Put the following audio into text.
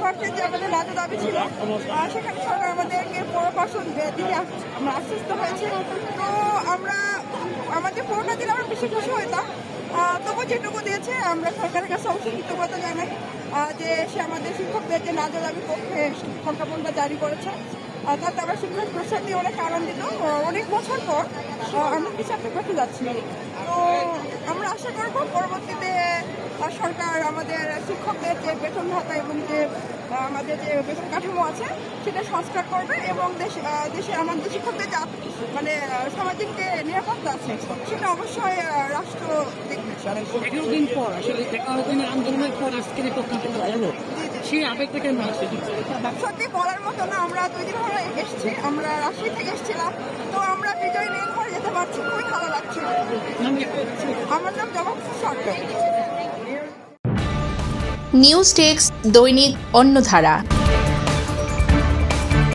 মার্চে যে আমাদের ন্যায্য দাবি ছিল সেখানে সরকার আমাদেরকে পুনর্বাসন দিতে আমরা আশ্বস্ত হয়েছে। তো আমরা আমাদের পুরোটা দিলে আমরা বেশি খুশি হইতাম, তবু যেটুকু দিয়েছে আমরা সরকারের কাছে অবশ্যই কৃতজ্ঞতা জানাই যে সে আমাদের শিক্ষকদের যে ন্যায্য দাবির পক্ষে সংখ্যাপনটা জারি করেছে। তাতে আমরা শিক্ষক প্রসাদ দিয়ে অনেক আনন্দিত। অনেক বছর পর আমরা কিছু একটা করতে যাচ্ছি। তো আমরা আশা করব পরবর্তীতে সরকার আমাদের শিক্ষকদের যে বেতন ভাতা এবং যে আমাদের যে বেতন কাঠামো আছে সেটা সংস্কার করবে এবং দেশে আমাদের শিক্ষকদের যে মানে সামাজিক যে নিরাপত্তা আছে সেটা অবশ্যই রাষ্ট্র দেখবে। 11 দিন পর আসলে 11 দিনের আন্দোলনের পর আজকের এই প্রজ্ঞাপনটা হলো, সেই আবেগটা কেমন আছে? সত্যি বলার মতো না। আমরা 2 দিন হলো এসেছি, আমরা রাজশাহী থেকে এসেছিলাম। তো আমরা বিজয় নিয়ে ঘরে যেতে পারছি, খুবই ভালো লাগছে। আমার নাম জবাব সরকার। নিউজ ডেস্ক, দৈনিক অন্যধারা।